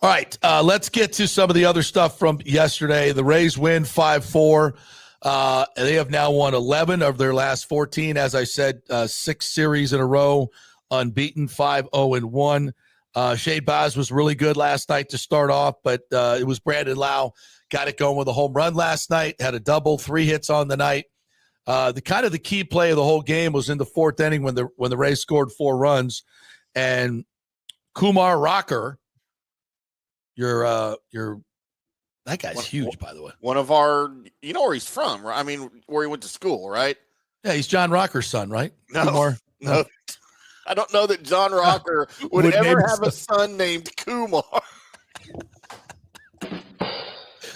All right, let's get to some of the other stuff from yesterday. The Rays win 5-4. They have now won 11 of their last 14. As I said, 6 series in a row, unbeaten, 5-0-1. Shade Baz was really good last night to start off, but it was Brandon Lau got it going with a home run last night, had a double, 3 hits on the night. The key play of the whole game was in the 4th inning when the Rays scored 4 runs, and Kumar Rocker, that guy's huge, by the way. One of our, you know where he's from, right? I mean, where he went to school, right? Yeah, he's John Rocker's son, right? No, Kumar? no. I don't know that John Rocker would ever have a son named Kumar.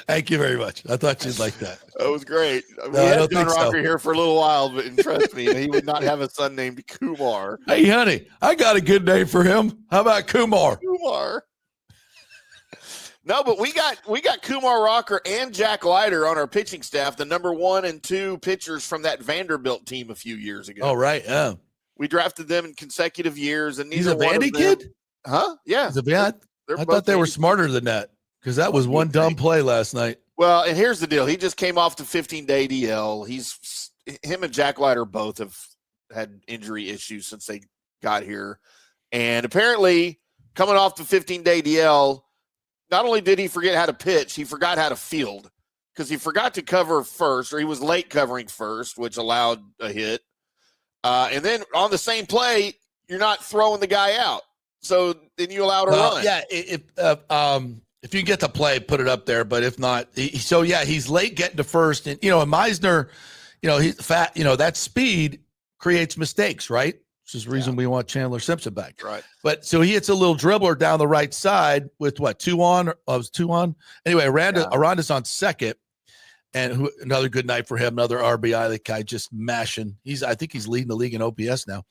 Thank you very much. I thought you'd like that. That was great. We had John Rocker here for a little while, but trust me, he would not have a son named Kumar. Hey, honey, I got a good name for him. How about Kumar? Kumar. No, but we got Kumar Rocker and Jack Leiter on our pitching staff, the number 1 and 2 pitchers from that Vanderbilt team a few years ago. Oh, right. Yeah. We drafted them in consecutive years, and he's a Vandy kid? Huh? Yeah. I thought they were smarter than that, because that was one dumb play last night. Well, and here's the deal. He just came off the 15-day DL. Him and Jack Leiter both have had injury issues since they got here. And apparently, coming off the 15-day DL, not only did he forget how to pitch, he forgot how to field, because he forgot to cover first, or he was late covering first, which allowed a hit. And then on the same play, you're not throwing the guy out. So then you allowed a run. Yeah, if you can get the play, put it up there. But if not, he's late getting to first. And, and Meisner, he's fat, that speed creates mistakes, right? Which is the reason we want Chandler Simpson back. Right. But so he hits a little dribbler down the right side with 2 on? I was 2 on. Anyway, Aranda's on second. And another good night for him, another RBI. The guy just mashing. I think he's leading the league in OPS now.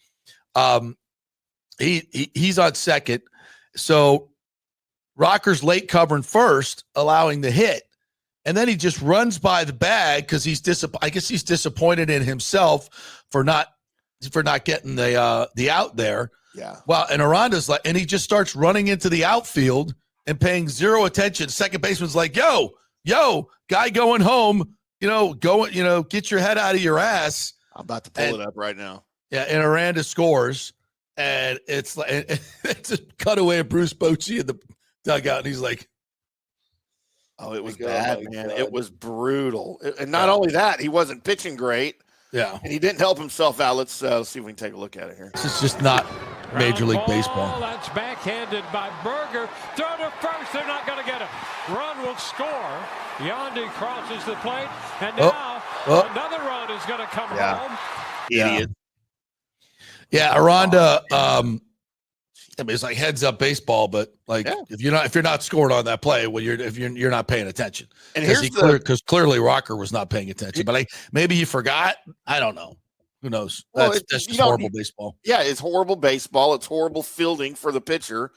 He's on second. So Rocker's late covering first, allowing the hit. And then he just runs by the bag because I guess he's disappointed in himself for not getting the out there. Yeah. Well, and Aranda's and he just starts running into the outfield and paying zero attention. Second baseman's like, yo, guy going home, get your head out of your ass. I'm about to pull it up right now. Yeah, and Aranda scores, and it's a cutaway of Bruce Bochy in the dugout, and he's like, "Oh, it was bad, man. God. It was brutal." And not only that, he wasn't pitching great. Yeah, and he didn't help himself out. Let's see if we can take a look at it here. This is just not Major League Baseball. That's backhanded by Berger. Throw to first. They're not going to get him. Run will score. Yandy crosses the plate, and now another run is going to come home. Idiot. Yeah, Aranda. It's like heads up baseball, but if you're not scoring on that play, if you're not paying attention, and because clearly Rocker was not paying attention, but maybe he forgot. I don't know. Who knows? That's just horrible baseball. Yeah, it's horrible baseball. It's horrible fielding for the pitcher,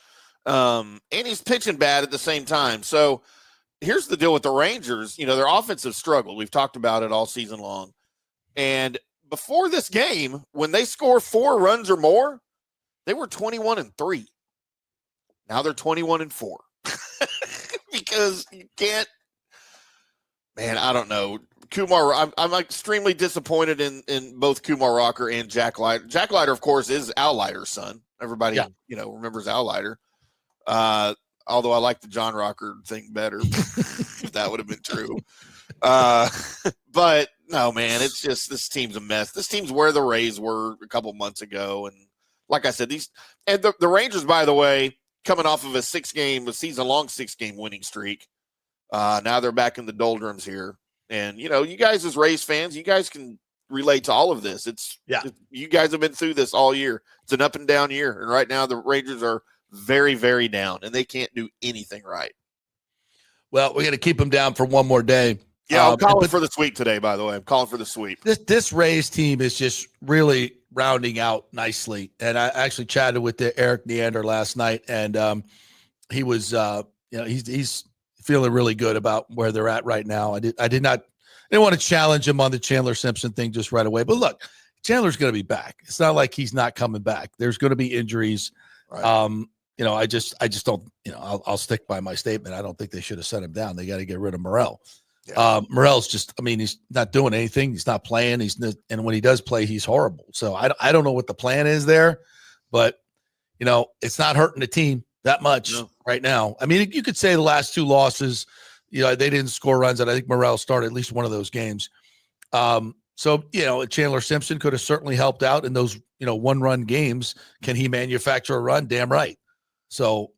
and he's pitching bad at the same time. So here's the deal with the Rangers. Their offensive struggle. We've talked about it all season long, and before this game, when they score 4 runs or more, they were 21-3. Now they're 21-4 because you can't. Man, I don't know. Kumar, I'm extremely disappointed in both Kumar Rocker and Jack Leiter. Jack Leiter, of course, is Al Leiter's son. Everybody, remembers Al Leiter. Although I like the John Rocker thing better, if that would have been true. But no, man, it's just this team's a mess. This team's where the Rays were a couple months ago, and like I said, the Rangers, by the way, coming off of a season-long 6-game winning streak. Now they're back in the doldrums here. And, you guys as Rays fans, you guys can relate to all of this. You guys have been through this all year. It's an up and down year. And right now the Rangers are very, very down, and they can't do anything right. Well, we're going to keep them down for one more day. Yeah, I'm calling for the sweep today, by the way. I'm calling for the sweep. This Rays team is just really rounding out nicely. And I actually chatted with Eric Neander last night, and he was, he's feeling really good about where they're at right now. I didn't want to challenge him on the Chandler Simpson thing just right away. But look, Chandler's going to be back. It's not like he's not coming back. There's going to be injuries. Right. I just don't, I'll stick by my statement. I don't think they should have sent him down. They got to get rid of Morrell. Yeah. Morrell's just, he's not doing anything. He's not playing. And when he does play, he's horrible. So I don't know what the plan is there, but it's not hurting the team that much right now. I mean, you could say the last 2 losses, they didn't score runs, and I think Morrell started at least one of those games. So, Chandler Simpson could have certainly helped out in those, 1-run games. Can he manufacture a run? Damn right. So,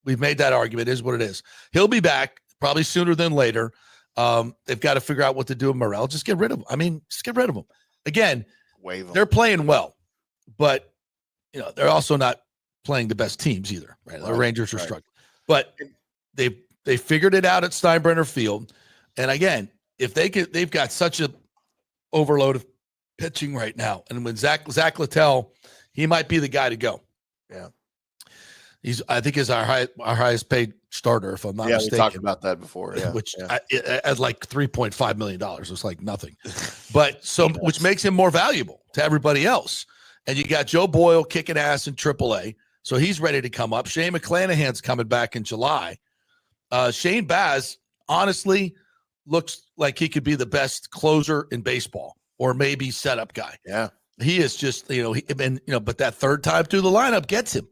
we've made that argument. It is what it is. He'll be back probably sooner than later. They've got to figure out what to do with Morrell. Just get rid of him. Just get rid of him. Again, they're playing well, but, they're also not playing the best teams either. Right? The Rangers are struggling. But they figured it out at Steinbrenner Field. And again, if they've got such a overload of pitching right now. And when Zach Littell, he might be the guy to go. Yeah. I think he's our highest paid starter, if I'm not mistaken. Yeah, we talked about that before. Yeah. Which at like $3.5 million, it's like nothing. But which makes him more valuable to everybody else. And you got Joe Boyle kicking ass in AAA. So he's ready to come up. Shane McClanahan's coming back in July. Shane Baz, honestly, looks like he could be the best closer in baseball, or maybe setup guy. Yeah. He is just, but that third time through the lineup gets him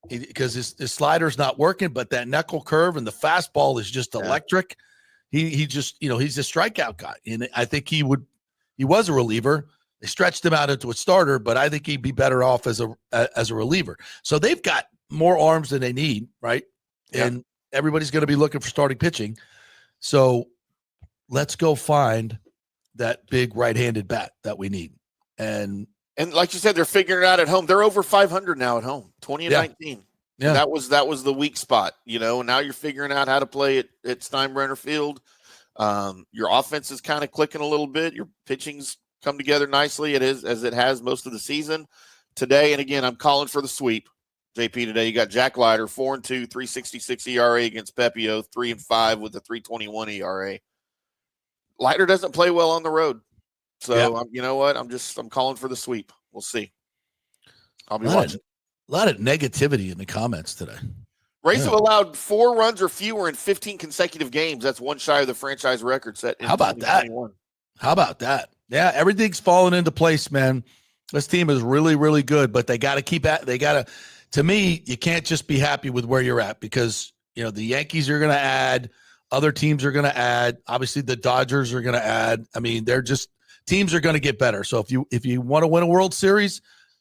because his slider's not working, but that knuckle curve and the fastball is just electric. He just, he's a strikeout guy. And I think he was a reliever. They stretched him out into a starter, but I think he'd be better off as a reliever. So they've got more arms than they need, right? Yeah. And everybody's going to be looking for starting pitching. So let's go find that big right-handed bat that we need. And like you said, they're figuring it out at home. They're over 500 now at home, 20-19. Yeah. That was the weak spot, and now you're figuring out how to play at Steinbrenner Field. Your offense is kind of clicking a little bit. Your pitching's come together nicely. It is as it has most of the season today. And again, I'm calling for the sweep. JP, today you got Jack Leiter, 4-2, 3.66 ERA against Pepio, 3-5 with a 3.21 ERA. Leiter doesn't play well on the road. So you know what? I'm calling for the sweep. We'll see. I'll be watching. A lot of negativity in the comments today. Rays have allowed 4 runs or fewer in 15 consecutive games. That's one shy of the franchise record set in How about that? Yeah, everything's falling into place, man. This team is really, really good, but they got to keep at. To me, you can't just be happy with where you're at because the Yankees are going to add, other teams are going to add. Obviously, the Dodgers are going to add. I mean, teams are going to get better. So if you want to win a World Series,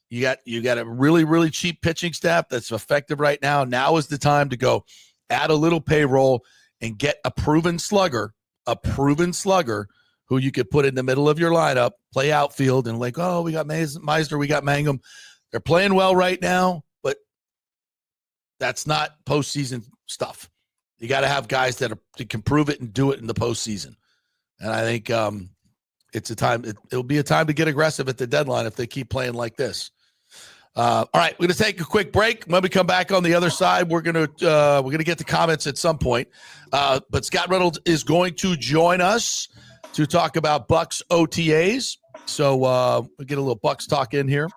you got a really, really cheap pitching staff that's effective right now. Now is the time to go add a little payroll and get a proven slugger who you could put in the middle of your lineup, play outfield, and we got Meisner, we got Mangum. They're playing well right now, but that's not postseason stuff. You got to have guys that can prove it and do it in the postseason. And I think it's a time. It'll be a time to get aggressive at the deadline if they keep playing like this. All right, we're going to take a quick break. When we come back on the other side, we're going to get the comments at some point. But Scott Reynolds is going to join us to talk about Bucks OTAs. So we'll get a little Bucks talk in here.